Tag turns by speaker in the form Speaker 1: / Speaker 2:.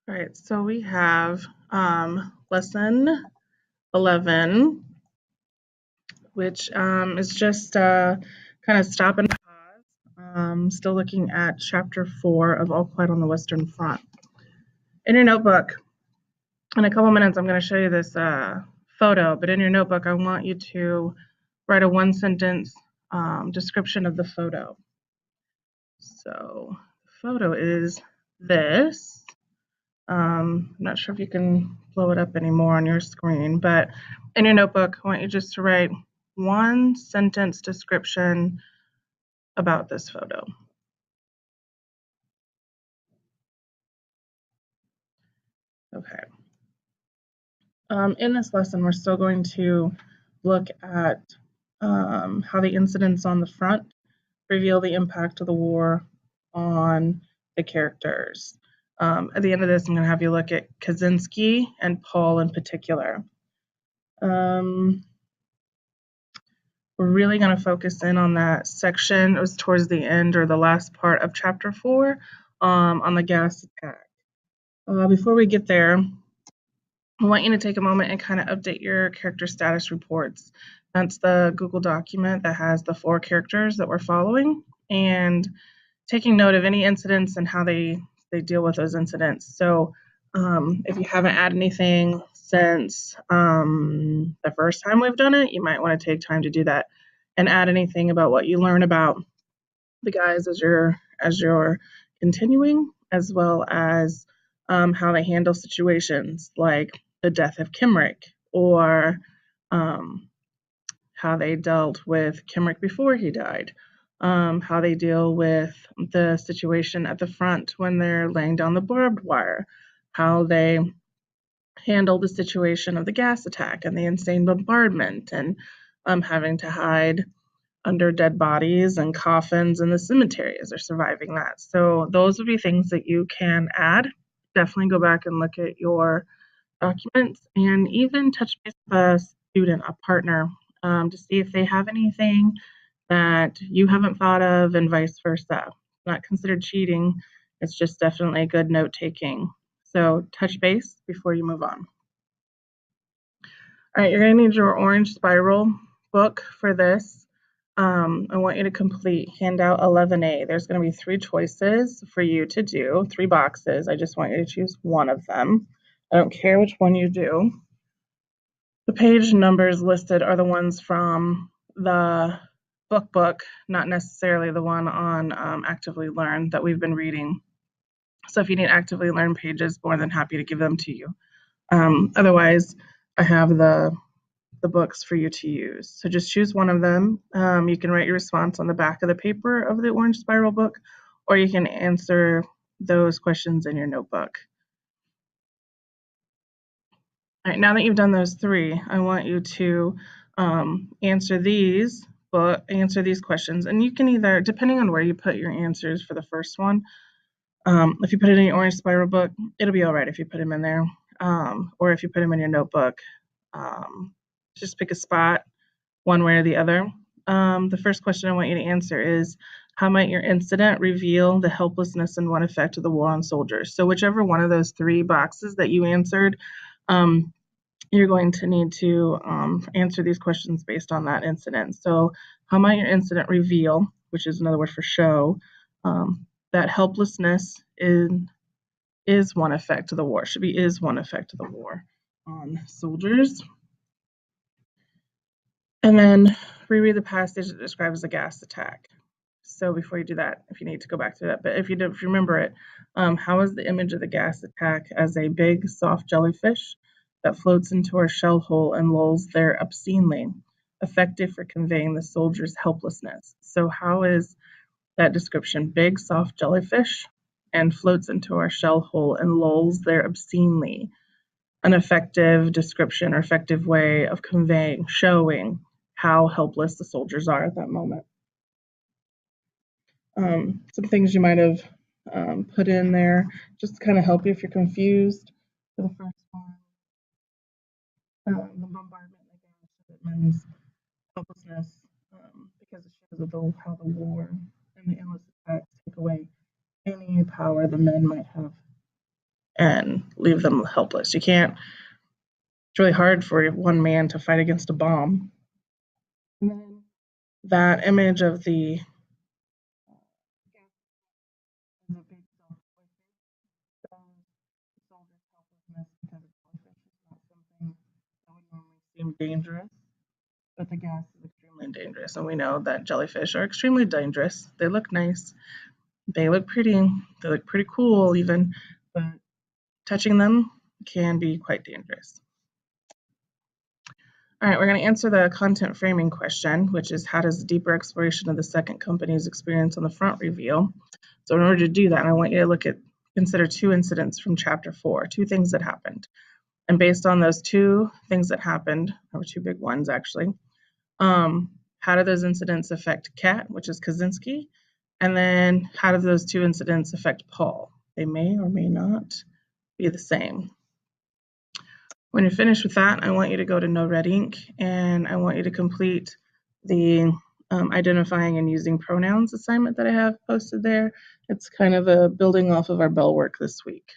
Speaker 1: All right, so we have lesson 11, which is just kind of stop and pause. Still looking at chapter 4 of All Quiet on the Western Front. In your notebook, in a couple minutes, I'm going to show you this photo, but in your notebook, I want you to write a one-sentence description of the photo. So the photo is this. I'm not sure if you can blow it up anymore on your screen, but in your notebook, I want you just to write one sentence description about this photo. Okay. In this lesson, we're still going to look at how the incidents on the front reveal the impact of the war on the characters. At the end of this, I'm going to have you look at Kaczynski and Paul in particular. We're really going to focus in on that section. It was towards the end or the last part of chapter 4 on the gas attack. Before we get there, I want you to take a moment and kind of update your character status reports. That's the Google document that has the 4 characters that we're following, and taking note of any incidents and how they deal with those incidents. So if you haven't added anything since the first time we've done it, you might want to take time to do that and add anything about what you learn about the guys as you're continuing, as well as how they handle situations like the death of Kimrick, or how they dealt with Kimrick before he died, how they deal with the situation at the front when they're laying down the barbed wire, how they handle the situation of the gas attack and the insane bombardment, and having to hide under dead bodies and coffins in the cemetery as they're surviving that. So those would be things that you can add. Definitely go back and look at your documents, and even touch base with a student, a partner, to see if they have anything that you haven't thought of, and vice versa. Not considered cheating. It's just definitely good note taking. So touch base before you move on. All right, you're going to need your orange spiral book for this. I want you to complete handout 11A. There's going to be 3 choices for you to do, 3 boxes. I just want you to choose one of them. I don't care which one you do. The page numbers listed are the ones from the book, not necessarily the one on Actively Learn that we've been reading. So if you need Actively Learn pages, more than happy to give them to you. Otherwise, I have the books for you to use. So just choose one of them. You can write your response on the back of the paper of the orange spiral book, or you can answer those questions in your notebook. All right, now that you've done those 3, I want you to answer these questions, and you can either, depending on where you put your answers for the first one, if you put it in your orange spiral book, it'll be all right if you put them in there, or if you put them in your notebook. Just pick a spot, one way or the other. The first question I want you to answer is, how might your incident reveal the helplessness and one effect of the war on soldiers? So whichever one of those 3 boxes that you answered, you're going to need to answer these questions based on that incident. So how might your incident reveal, which is another word for show, that helplessness is one effect of the war, should be is one effect of the war on soldiers. And then reread the passage that describes the gas attack. So before you do that, if you need to go back to that, but if you remember it, how is the image of the gas attack as a big, soft jellyfish that floats into our shell hole and lolls there obscenely, effective for conveying the soldier's helplessness? So how is that description, big, soft jellyfish, and floats into our shell hole and lolls there obscenely, an effective description or effective way of conveying, showing how helpless the soldiers are at that moment? Some things you might have put in there just to kind of help you if you're confused. For the first one, the bombardment against Shipman's helplessness, because it shows how the war and the endless attacks take away any power the men might have and leave them helpless. You can't, it's really hard for one man to fight against a bomb. And then that image of the big soldier's helplessness because a jellyfish is not something that would normally seem dangerous, but the gas is extremely dangerous, and we know that jellyfish are extremely dangerous. They look nice, they look pretty, they look pretty cool even, but touching them can be quite dangerous. All right, we're going to answer the content framing question, which is how does deeper exploration of the second company's experience on the front reveal? So in order to do that, I want you to consider two incidents from chapter 4, two things that happened. And based on those two things that happened, there were two big ones actually, how do those incidents affect Kat, which is Kaczynski? And then how do those two incidents affect Paul? They may or may not be the same. When you're finished with that, I want you to go to No Red Ink, and I want you to complete the identifying and using pronouns assignment that I have posted there. It's kind of a building off of our bell work this week.